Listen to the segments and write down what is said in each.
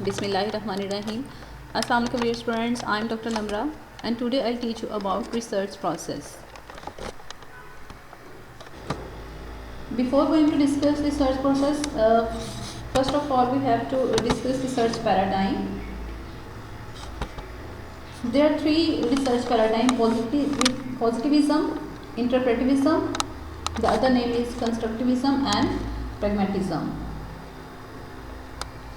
Bismillahirrahmanirrahim. Assalamu alaikum dear students. I am Dr. Namra and today I'll teach you about research process. Before going to discuss research process, first of all we have to discuss research paradigm. There are three research paradigms: positivism, interpretivism, the other name is constructivism, and pragmatism.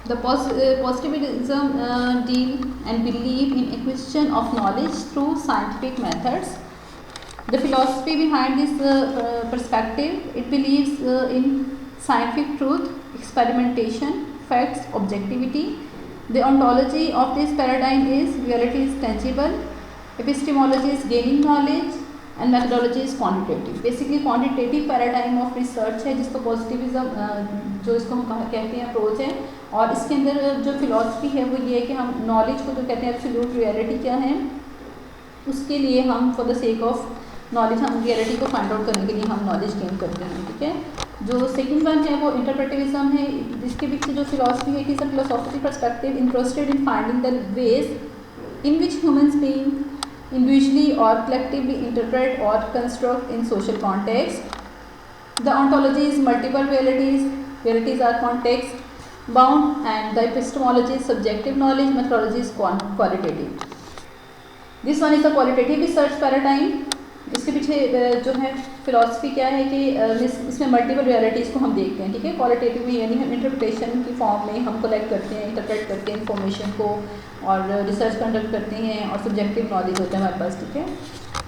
The positivism deal and believe in acquisition of knowledge through scientific methods. The philosophy behind this perspective, it believes in scientific truth, experimentation, facts, objectivity. The ontology of this paradigm is reality is tangible, epistemology is gaining knowledge, and methodology is quantitative. Basically quantitative paradigm of research है जिसको positivism जो इसको हम कहते हैं approach है, और इसके अंदर जो फिलॉसफी है वो ये है कि हम नॉलेज को जो कहते हैं एब्सोल्यूट रियलिटी क्या है, उसके लिए हम for the sake of knowledge हम रियलिटी को फाइंड आउट करने के लिए हम नॉलेज गेन करते हैं. ठीक है. जो सेकंड वन है वो इंटरप्रेटिविज्म है, जिसके पीछे जो फिलॉसफी है, it is a philosophical perspective interested in finding the ways in which humans being individually or collectively interpret or construct in social context. The ontology is multiple realities. Realities are context bound, and the epistemology is subjective knowledge. Methodology is qualitative. This one is a qualitative research paradigm. इसके पीछे जो है philosophy क्या है कि इसमें multiple realities को हम देखते हैं. ठीक है. क्वालिटेटिवली यानी हम इंटरप्रिटेशन की फॉर्म में हम कलेक्ट करते हैं, इंटरप्रेट करते हैं इंफॉर्मेशन को और रिसर्च कंडक्ट करते हैं, और सब्जेक्टिव नॉलेज होता है हमारे पास. ठीक है.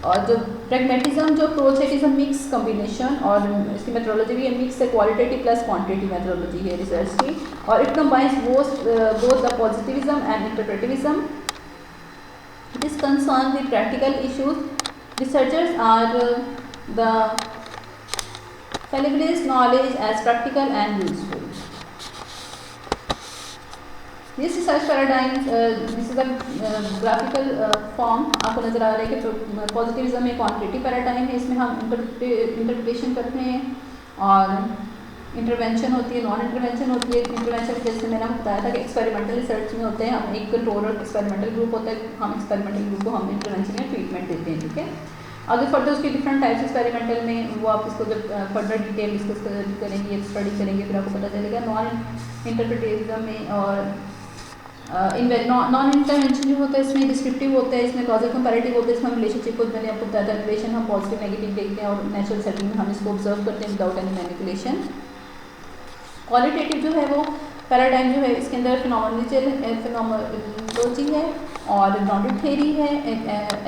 और जो प्रैग्मेटिज्म जो अप्रोच है, it is a mix combination, और इसकी मेथोडोलॉजी भी मिक्स है, क्वालिटेटिव प्लस क्वांटिटेटिव मेथोडोलॉजी है रिसर्च की, और it combines both the positivism and interpretivism. It is concern with practical issues. Researchers are the fallibilist knowledge as practical and useful. This research paradigm, this is a graphical form. आपको नज़र आ रहा है कि positivism में quantitative paradigm है, इसमें हम interpretation करते हैं और इंटरवेंशन होती है, नॉन इंटरवेंशन होती है. इंटरवेंशन जैसे मैंने आपको बताया था कि एक्सपेरिमेंटल रिसर्च में होते हैं, हम एक कंट्रोल और एक्सपेरिमेंटल ग्रुप होता है, हम एक्सपेरिमेंटल ग्रुप को हम इंटरवेंशन या ट्रीटमेंट देते हैं. ठीक है. अगर फर्दर उसके डिफरेंट टाइप्स एक्सपेरिमेंटल में वो आप इसको जब फर्दर डिटेल डिस्कस करेंगे, स्टडी करेंगे, फिर आपको पता चलेगा. नॉन इंटरप्रिटेटिज्म में और नॉन इंटरवेंशन जो होता है इसमें डिस्क्रिप्टिव होता है, इसमें कॉजल कंपैरेटिव होता है, इसमें हम रिलेशनशिप को मैंने आपको बताया था, रिलेशन हम पॉजिटिव नेगेटिव देखते हैं और नेचुरल सेटिंग में हम इसको ऑब्जर्व करते हैं विदाउट एनी मैनिपुलेशन. क्वालिटेटिव जो है वो पैराडाइम जो है, इसके अंदर फिनोमेनोलॉजी है और ग्राउंडेड थ्योरी है,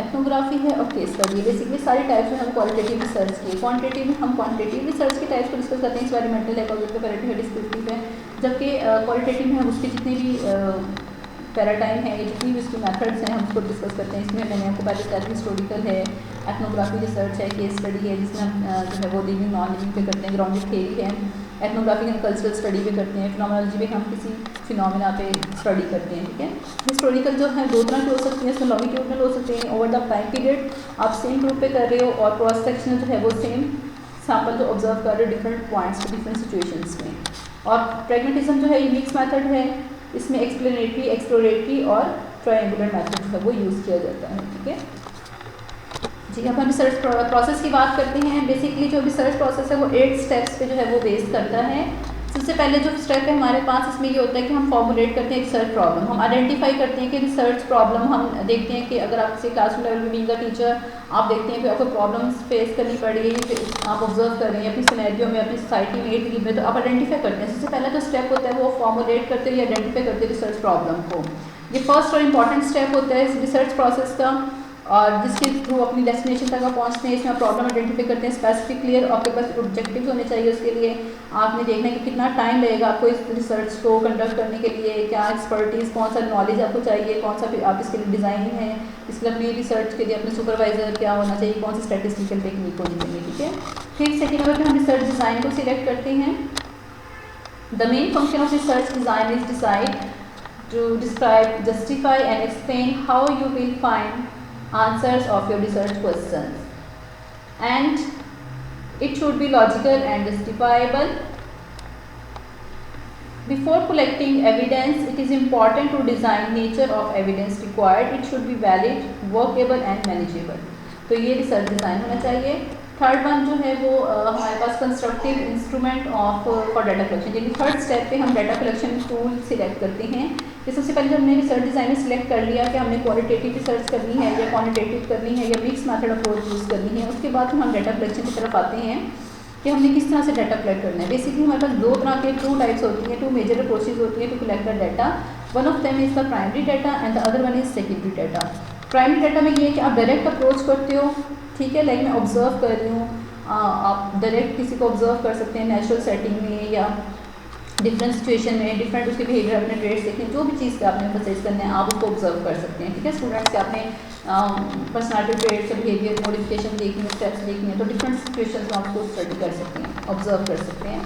एथनोग्राफी है और केस स्टडी है. बेसिकली सारी टाइप्स में हम क्वालिटेटिव रिसर्च की. क्वांटिटेटिव में हम क्वांटिटेटिव रिसर्च के टाइप्स को डिस्कस करते हैं, एक्सपेरिमेंटल है, कॉजल कंपैरेटिव है, डिस्क्रिप्टिव है. जबकि क्वालिटेटिव में हम उसके जितने भी पैराडाइम है, जितनी भी उसकी मेथड्स हैं हम उसको डिस्कस करते हैं. इसमें मैंने आपको पहले बताया हिस्टोरिकल है, एथनोग्राफी रिसर्च है, केस स्टडी है जिसमें हम जो है वो लिविंग नॉन लिविंग पे करते हैं, ग्राउंडेड थ्योरी है, एथनोग्राफी हम कल्चरल स्टडी पे करते हैं, फिनोमेनोलॉजी में हम किसी फिनोमेना पे स्टडी करते हैं. ठीक है. हिस्टोरिकल जो है दो तरह के हो सकते हैं, इसमें लॉन्गिट्यूडनल हो सकते हैं, ओवर द टाइम पीरियड आप सेम ग्रुप पे कर रहे हो, और क्रॉस सेक्शनल जो है वो सेम सैम्पल जो ऑब्जर्व कर रहे हो डिफरेंट पॉइंट्स पे डिफरेंट सिचुएशंस में. और प्रैग्मेटिज्म जो है ये मिक्स मेथड है, इसमें एक्सप्लेनेटरी, एक्सप्लोरेटरी और ट्रायंगुलर मेथड जो है वो यूज़ किया जाता है. ठीक है जी. अब हम रिसर्च प्रोसेस की बात करते हैं. बेसिकली जो रिसर्च प्रोसेस है वो 8 स्टेप्स पे जो है वो बेस करता है. सबसे पहले जो स्टेप है हमारे पास, इसमें ये होता है कि हम फॉर्मुलेट करते हैं रिसर्च प्रॉब्लम. हम आइडेंटिफाई करते हैं कि रिसर्च प्रॉब्लम हम देखते हैं कि अगर आप किसी क्लासरूम लेवल में बीइंग अ टीचर आप देखते हैं कि आपको प्रॉब्लम्स फेस करनी पड़ रही है, आप ऑब्जर्व कर रहे हैं अपनी सिनेरियो में, अपनी सोसाइटी में, एज में, तो आप आइडेंटिफाई करते हैं. सबसे पहला जो स्टेप होता है वो फॉर्मुलेट करते हैं या आइडेंटिफाई करते हैं रिसर्च प्रॉब्लम को. ये फर्स्ट और इम्पॉर्टेंट स्टेप होता है इस रिसर्च प्रोसेस का, और जिसके थ्रू अपनी डेस्टिनेशन तक आप पहुँचते हैं. इसमें आप प्रॉब्लम आइडेंटिफाई करते हैं, स्पेसिफिक क्लियर आपके पास ऑब्जेक्टिव्स होने चाहिए. उसके लिए आपने देखना है कि कितना टाइम लगेगा आपको इस रिसर्च को कंडक्ट करने के लिए, क्या एक्सपर्टीज़, कौन सा नॉलेज आपको चाहिए, कौन सा आप इसके लिए डिज़ाइनिंग है, इसके लिए अपनी रिसर्च के लिए अपने सुपरवाइजर क्या होना चाहिए, कौन सी स्टैटिस्टिकल टेक्निक होनी चाहिए. ठीक है. फिर सेकेंड नंबर पर हम रिसर्च डिज़ाइन को सिलेक्ट करते हैं. The main function of research design is decide to describe, justify and explain how you will find answers of your research questions, and it should be logical and justifiable. Before collecting evidence, it is important to design nature of evidence required. It should be valid, workable and manageable. तो ये research design होना चाहिए। Third one जो है वो हमारे पास constructive instrument of for data collection, यानी थर्ड स्टेप पे हम डाटा कलेक्शन टूल सिलेक्ट करते हैं। तो सबसे पहले हमने रिसर्च डिज़ाइन में सिलेक्ट कर लिया कि हमने क्वालिटेटिव रिसर्च करनी है या क्वांटिटेटिव करनी है या मिक्स मेथड अप्रोच यूज़ करनी है। उसके बाद हम डाटा कलेक्शन की तरफ आते हैं कि हमने किस तरह से डाटा कलेक्ट करना है। बेसिकली हमारे पास दो तरह के टू टाइप्स होती हैं, टू मेजर अप्रोचेज होती हैं to collect the data. One of them is the primary data and the other one is secondary data. Primary data में ये है कि आप डायरेक्ट अप्रोच करते हो, ठीक है, लाइक मैं ऑब्जर्व कर रही हूँ, आप डायरेक्ट किसी को ऑब्जर्व कर सकते हैं नेचुरल सेटिंग में या डिफरेंट सिचुएशन में, डिफरेंट उसके बिहेवियर अपने ट्रेड्स देखने, जो भी चीज़ का आपने एम्फसाइज करना है आप उसको ऑब्जर्व कर सकते हैं, ठीक है। स्टूडेंट्स के आपने पर्सनैलिटी ट्रेड्स, बिहेवियर मॉडिफिकेशन देखनी है, स्टेप्स देखनी है, तो डिफरेंट सिचुएशन में आप उसको स्टडी कर सकते हैं, ऑब्जर्व कर सकते हैं।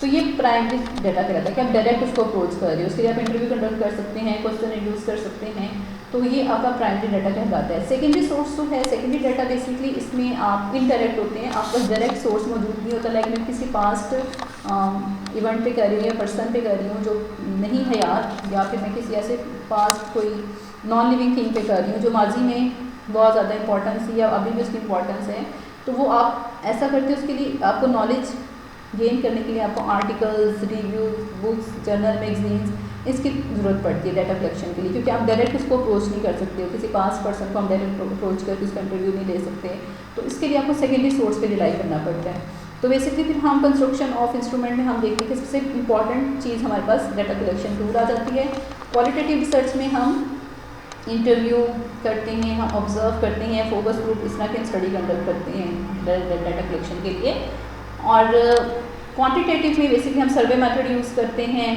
तो ये प्राइमरी डाटा कहलाता है कि आप डायरेक्ट उसको अप्रोच कर रहे हो, उसके लिए आप इंटरव्यू कंडक्ट कर सकते हैं, क्वेश्चन यूज़ कर सकते हैं, तो ये आपका प्राइमरी डाटा कहलाता है। सेकेंडरी सोर्स जो है, सेकेंडरी डाटा बेसिकली इसमें आप इनडायरेक्ट होते हैं, आपका डायरेक्ट सोर्स मौजूद नहीं होता। लाइक मैं किसी पास्ट इवेंट पे कर रही हूँ या पर्सन पे कर रही हूँ जो नहीं है यार, या फिर मैं किसी ऐसे पास्ट कोई नॉन लिविंग थिंग पे कर रही हूँ जो माजी में बहुत ज़्यादा इंपॉर्टेंस है या अभी भी उसकी इंपॉर्टेंस है, तो वो आप ऐसा करते हो। उसके लिए आपको नॉलेज गेन करने के लिए आपको articles, reviews, books, journal, magazines इसकी ज़रूरत पड़ती है डाटा कलेक्शन के लिए, क्योंकि आप डायरेक्ट उसको अप्रोच नहीं कर सकते हो। किसी पास पर्सन को हम डायरेक्ट अप्रोच करके उसका इंटरव्यू नहीं ले सकते, तो इसके लिए आपको सेकेंडरी सोर्स पे रिलाई करना पड़ता है। तो बेसिकली फिर हम कंस्ट्रक्शन ऑफ इंस्ट्रूमेंट में हम देखते हैं कि सबसे इंपॉर्टेंट चीज़ हमारे पास डाटा कलेक्शन टूल आ जाती है। क्वालिटेटिव रिसर्च में हम इंटरव्यू करते हैं, हम ऑब्जर्व करते हैं, फोकस ग्रुप इस तरह के स्टडी कंडक्ट करते हैं डाटा कलेक्शन के लिए। और क्वांटिटेटिव में बेसिकली हम सर्वे मेथड यूज़ करते हैं,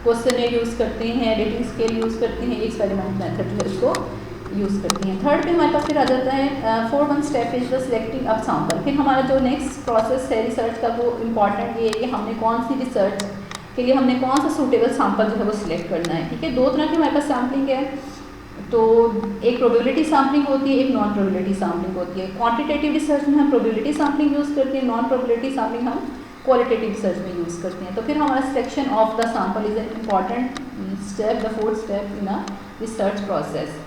क्वेश्चनर यूज़ करते हैं, रेटिंग स्केल यूज़ करते हैं, एक्सपेरिमेंट मेथड जो है उसको यूज़ करती हैं। थर्ड पे हमारे पास फिर आ जाता है fourth one step is the selecting of sample. फिर हमारा जो नेक्स्ट प्रोसेस है रिसर्च का वो इम्पॉर्टेंट ये है कि हमने कौन सी रिसर्च के लिए हमने कौन सा सूटेबल सैम्पल जो है वो सिलेक्ट करना है, ठीक है। दो तरह की हमारे पास सैम्पलिंग है, तो एक प्रोबेबिलिटी सैम्पलिंग होती है, एक नॉन प्रोबेबिलिटी सैम्पलिंग होती है। क्वांटिटेटिव रिसर्च में हम प्रोबेबिलिटी सैम्पलिंग यूज़ करते हैं, नॉन प्रोबेबिलिटी सैम्पलिंग हम क्वालिटेटिव रिसर्च में यूज़ करते हैं। तो फिर हमारा selection of the sample is an important step, the fourth step in a research process.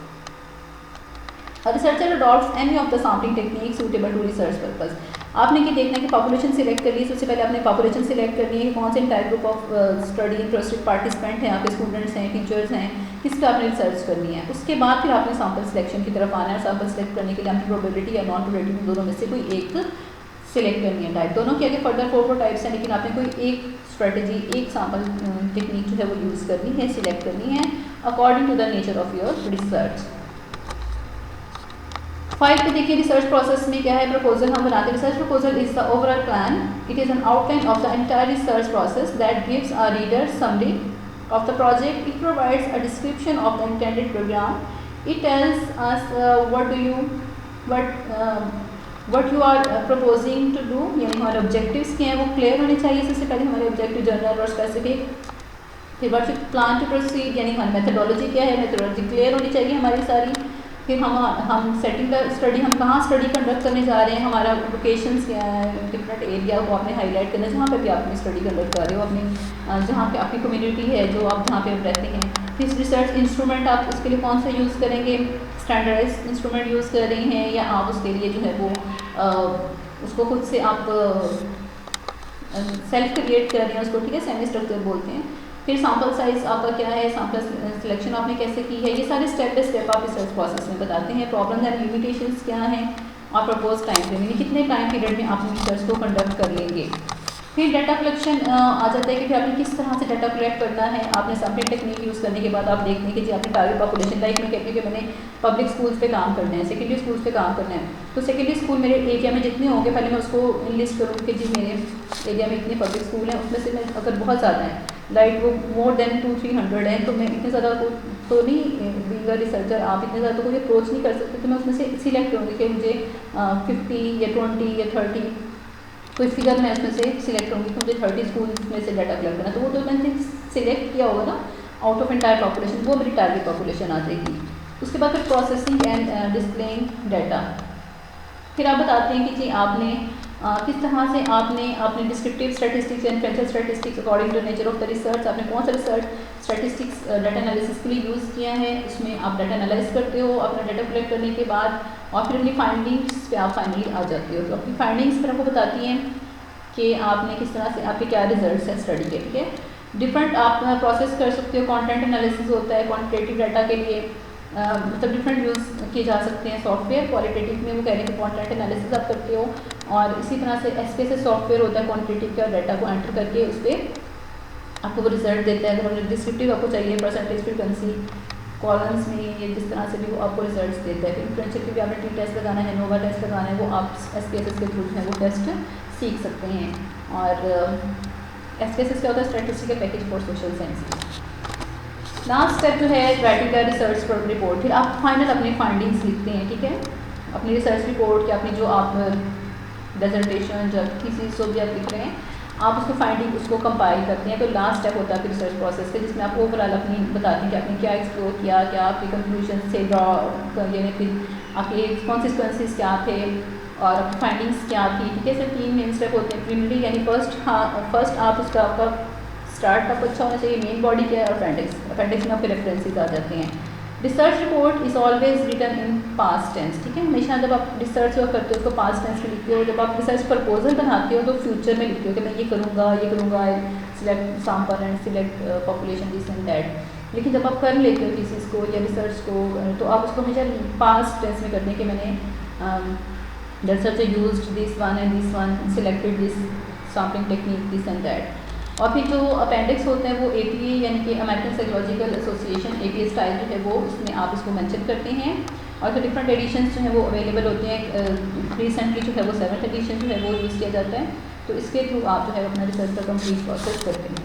A researcher adopts any of the sampling techniques suitable to research purpose। आपने क्या देखना है कि पॉपुलेशन सिलेक्ट कर ली, सबसे पहले आपने पॉपुलेशन सिलेक्ट करनी है कि कौन से type group of study interested participant हैं, आपके स्टूडेंट्स हैं, टीचर्स हैं, किस पर आपने रिसर्च करनी है। उसके बाद फिर आपने सैम्पल सिलेक्शन की तरफ आना है। सैम्पल सिलेक्ट करने के लिए आपकी प्रोबेबिलिटी या नॉन प्रोबेबिलिटी दोनों में से कोई एक सिलेक्ट करनी है टाइप। दोनों के आगे फर्दर फोर टाइप्स हैं, लेकिन आपने कोई एक स्ट्रेटजी, एक सैम्पल टेक्निक जो है वो यूज़ करनी है, सिलेक्ट करनी है according to the nature of your research. 5 पे देखिए रिसर्च प्रोसेस में क्या है, प्रपोजल हम बनाते हैं। Research proposal is the overall plan, it is an outline of the entire research process that gives a reader summary of the project, it provides a description of the intended program, it tells us what you are proposing to do, यानी हमारे objectives क्या हैं वो clear होने चाहिए। सबसे पहले हमारे ऑब्जेक्टिव जनरल और स्पेसिफिक, फिर what you plan to proceed, यानी हमारी मेथडोलॉजी क्या है, मेथडोलॉजी क्लियर होनी चाहिए हमारी सारी। फिर हम सेटिंग द स्टडी, हम कहाँ स्टडी कंडक्ट करने जा रहे हैं, हमारा लोकेशंस क्या है, डिफरेंट एरिया को आपने हाईलाइट करना है जहाँ पे भी आप अपनी स्टडी कंडक्ट कर रहे हो, अपनी जहाँ पे आपकी कम्युनिटी है, जो आप जहाँ पे रहते हैं। फिर रिसर्च इंस्ट्रूमेंट आप उसके लिए कौन सा यूज़ करेंगे, स्टैंडर्डाइज इंस्ट्रूमेंट यूज़ कर रहे हैं या आप उसके लिए जो है वो उसको खुद से आप सेल्फ क्रिएट कर रहे हैं उसको, ठीक है, सेमी स्ट्रक्चर बोलते हैं। फिर सैम्पल साइज आपका क्या है, सैम्पल सिलेक्शन आपने कैसे की है, ये सारे स्टेप बाय स्टेप आप रिसर्च प्रोसेस में बताते हैं। प्रॉब्लम्स एंड लिमिटेशंस क्या हैं और प्रपोज टाइम फ्रेम, यानी कितने टाइम पीरियड में आप रिसर्च को कंडक्ट कर लेंगे। फिर डाटा कलेक्शन आ जाता है कि फिर आपने किस तरह से डाटा कलेक्ट करना है। आपने सैम्पलिंग टेक्निक यूज़ करने के बाद आप देखते हैं कि जी आपने टारगेट पॉपुलेशन, लाइक मैं कहती हूँ कि मैंने पब्लिक स्कूल्स पे काम करना है, सेकेंडरी स्कूल्स पे काम करना है, तो सेकेंडरी स्कूल मेरे एरिया में जितने होंगे पहले मैं उसको लिस्ट करूँगी कि जी मेरे एरिया में इतने पब्लिक स्कूल हैं, उसमें से मैं अगर बहुत ज़्यादा हैं, लाइक वो मोर देन 200-300 हैं, तो मैं इतने ज़्यादा तो नहीं, बीइंग अ रिसर्चर आप इतने ज़्यादा तो कोई अप्रोच नहीं कर सकते, तो मैं उसमें से सिलेक्ट करूँगी कि मुझे 50 या 20 या 30 कोई फिगर मैं उसमें से सिलेक्ट करूँगी कि मुझे 30 स्कूल में से डाटा कलेक्ट करना, तो वो जो मैंने सिलेक्ट किया होगा ना आउट ऑफ एंटायर पॉपुलेशन, वो मेरी टारगेट पॉपुलेशन आ जाएगी। उसके बाद फिर प्रोसेसिंग एंड डिस्प्लेइंग डाटा। फिर आप बताते हैं कि जी आपने किस तरह से आपने अपने descriptive statistics and influential statistics according to nature of the research, आपने कौन सा रिसर्च स्टैटिस्टिक्स डाटा एनालिसिस के लिए यूज़ किया है, इसमें आप डाटा एनालाइज करते हो अपना डाटा कलेक्ट करने के बाद, और फिर अपनी फाइंडिंग्स पे आप फाइनली आ जाती हो। तो अपनी फाइंडिंग्स फिर आपको बताती हैं कि आपने किस तरह से आपके क्या रिजल्ट्स हैं स्टडी के, ठीक है। डिफरेंट आप प्रोसेस कर सकते हो, कंटेंट एनालिसिस होता है क्वांटिटेटिव डाटा के लिए, मतलब डिफरेंट यूज़ किए जा सकते हैं सॉफ्टवेयर। क्वालिटेटिव में वो कह रहे हैं कि कंटेंट एनालिसिस आप करते हो, और इसी तरह से SPSS सॉफ्टवेयर होता है क्वांटिटेटिव का, डाटा को एंटर करके उस पर आपको वो रिजल्ट देता है। अगर डिस्क्रिप्टिव आपको चाहिए परसेंटेज फ्रीक्वेंसी कॉलम्स में, ये जिस तरह से भी वो आपको रिजल्ट्स देता है। फिर इन्फ्लुएंशियल के भी आपने टी-टेस्ट लगाना है, नोवा टेस्ट लगाना है, वो आप SPSS के थ्रू जो है वो टेस्ट सीख सकते हैं। और SPSS क्या होता है, statistical package for social sciences. Last step जो है राइटिंग का रिसर्च रिपोर्ट। फिर आप फाइनल अपनी फाइंडिंग्स लिखते हैं, ठीक है, अपनी रिसर्च रिपोर्ट कि आपने जो आप डिसर्टेशन जब किसी को भी आप लिख रहे हैं, आप उसको फाइंडिंग उसको कंपाइल करते हैं। तो लास्ट स्टेप होता है फिर रिसर्च प्रोसेस का, जिसमें आप ओवरऑल अपनी बताते हैं कि आपने क्या एक्सप्लोर किया, क्या आपके कंक्लूजन से ड्रॉ यानी फिर आपके कॉन्सिक्वेंसेस क्या थे और आपकी फाइंडिंग्स क्या थी, ठीक है। सर 3 मेन स्टेप होते हैं प्रीलिमिनरी, यानी फर्स्ट आप उसका आपका स्टार्ट आपको अच्छा होना चाहिए, मेन बॉडी क्या है, और अपेंडिक्स में आपके रेफरेंसेस आ जाते हैं। Research report is always written in past tense, ठीक है, हमेशा जब आप रिसर्च वर्क करते हो उसको पास्ट टेंस में लिखते हो। जब आप रिसर्च प्रपोजल बनाते हो तो फ्यूचर में लिखते हो कि मैं ये करूँगा, select sample and select population this and that. लेकिन जब आप कर लेते हो किसी को या रिसर्च को, तो आप उसको हमेशा पास्ट टेंस में करते हैं कि मैंने research used this one and this one, selected this sampling technique this and that. और फिर जो अपेंडिक्स होते हैं वो APA यानी कि American psychological association APA style जो है वो उसमें आप इसको मेंशन करते हैं। और जो डिफरेंट एडिशंस जो है वो अवेलेबल होते हैं। रिसेंटली जो है वो 7th एडिशन जो है वो यूज़ किया जाता है, तो इसके थ्रू आप जो है अपना रिसर्च का कंप्लीट प्रोसेस करते हैं।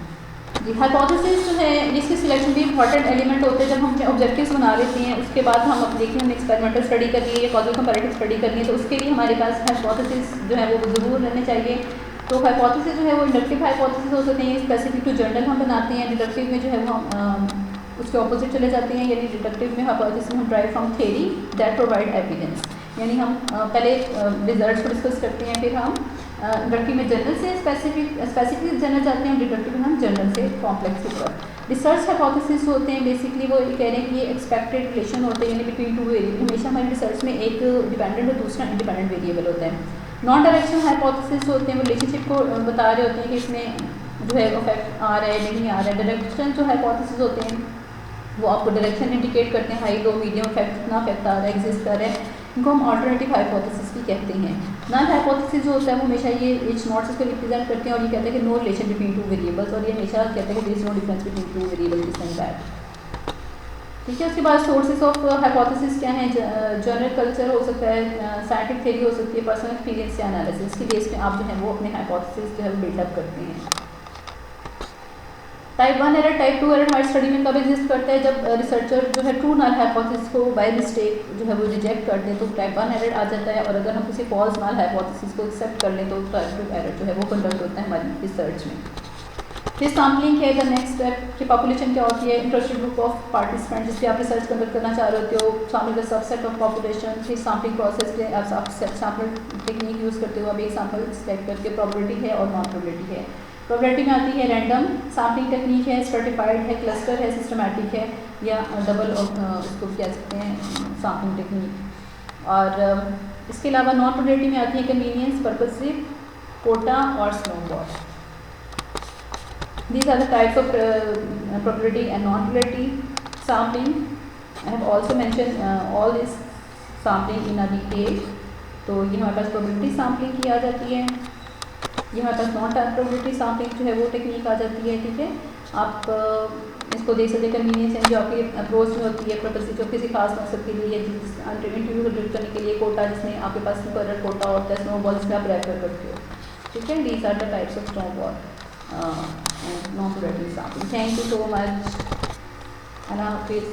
जी, हाइपोथेसिस जो है इसकी सिलेक्शन भी इंपॉर्टेंट एलिमेंट होते हैं। जब हम ऑब्जेक्टिव्स बना लेते हैं उसके बाद हम अब देखिए हमने एक्सपेरिमेंटल स्टडी करनी है या कॉजल कंपैरेटिव स्टडी करनी है, तो उसके लिए हमारे पास हाइपोथेसिस जो है वो ज़रूर रहने चाहिए। तो हाइपोथेसिस जो है वो इंडक्टिव हाइपोथेसिस हो सकते हैं, स्पेसिफिक टू जर्नल हम बनाते हैं। डिडक्टिव में जो है वो हम उसके ऑपोजिट चले जाते हैं, यानी डिडक्टिव में हाइपोथेसिस हम drive from theory that provide evidence, यानी हम पहले रिजल्ट्स को डिस्कस करते हैं, फिर हम इंडक्टिव में जर्नल से स्पेसिफिक जर्नल जाते हैं, डिडक्टिव में हम जर्नल से कॉम्प्लेक्स की तरफ। रिसर्च हाइपोथेसिस होते हैं बेसिकली वो ये कह रहे हैं कि ये एक्सपेक्टेड रिलेशन होते हैं, यानी बिटवीन 2 वेरिएबल। हमेशा हमारी रिसर्च में एक डिपेंडेंट और दूसरा इंडिपेंडेंट वेरिएबल होता है। नॉन डायरेक्शनल हाइपोथेसिस होते हैं वो रिलेशनशिप को बता रहे होते हैं कि इसमें जो है इफेक्ट आ रहा है नहीं आ रहा है। डायरेक्शनल जो हाइपोथेसिस होते हैं वो आपको डायरेक्शन इंडिकेट करते हैं, हाई लो मीडियम इफेक्ट, कितना इफेक्ट आ रहा है, एग्जिस्ट कर रहा है, इनको हम अल्टरनेटिव हाइपोथेसिस भी कहते हैं। नल हाइपोथेसिस जो होता है वो हमेशा ये H नॉट इसको रिप्रेजेंट करते हैं और ये कहते हैं कि नो रिलेशन बिटवीन 2 वेरिएबल्स, और ये हमेशा कहते हैं कि there is no difference between 2 variables this and that, ठीक है। उसके बाद सोर्सेज ऑफ हाइपोथेसिस क्या है, जनरल कल्चर हो सकता है, साइंटिफिक थ्योरी हो सकती है, पर्सनल एक्सपीरियंस या एनालिसिस की बेस पे आप जो है वो अपने हाइपोथेसिस जो है वो बिल्डअप करते हैं। टाइप 1 एरर, टाइप 2 एरर हमारी स्टडी में कब एग्जिस्ट करता है, जब रिसर्चर जो है ट्रू नल हाइपोथेसिस को बाय मिस्टेक जो है वो रिजेक्ट कर दें तो टाइप 1 एरर आ जाता है, और अगर हम किसी फॉल्स नल हाइपोथेसिस को एक्सेप्ट कर लें तो टाइप 2 एरर जो है वो कंडक्ट होता है हमारी रिसर्च में। फिर सैम्पलिंग है द नेक्स्ट स्टेप कि पॉपुलेशन क्या होती है, इंटरेस्टेड ग्रुप ऑफ पार्टिसिपेंट जिस पे आप रिसर्च कंडक्ट करना चाह रहे होते हो, sample the subset of population. फिर सैम्पलिंग प्रोसेस के आप सैम्पल टेक्निक यूज़ करते हो, अब एक सैम्पल सेलेक्ट करके प्रोबेबिलिटी है और नॉन प्रोबेबिलिटी है। प्रोबेबिलिटी में आती है रैंडम, सैम्पलिंग टेक्निक है स्ट्रेटिफाइड है, क्लस्टर है, सिस्टमैटिक है, या डबल उसको कह सकते हैं सैम्पलिंग टेक्निक। और इसके अलावा नॉन प्रोबेबिलिटी में आती है कन्वीनियंस, पर्पसिव, कोटा और snowball. These are the types of probability and non-probability sampling. I have also mentioned all this sampling in a detail. तो ये हमारे पास probability sampling की आ जाती है, ये हमारे पास नॉन probability sampling जो है वो टेक्निक आ जाती है, ठीक है। आप इसको देख सकते हैं कन्वीनियंस है जो आपकी अप्रोच में होती है, पर्पस जो किसी खास मकसद के लिए या इंटरव्यू को डिलीट करने के लिए, कोटा जिसमें आपके पास मुकर्रर कोटा होता है, स्नोबॉल जिसमें आप रेफर करते हो, ठीक है। These are the types of snowball and non-probability sampling. Thank you so much. Allah Hafiz.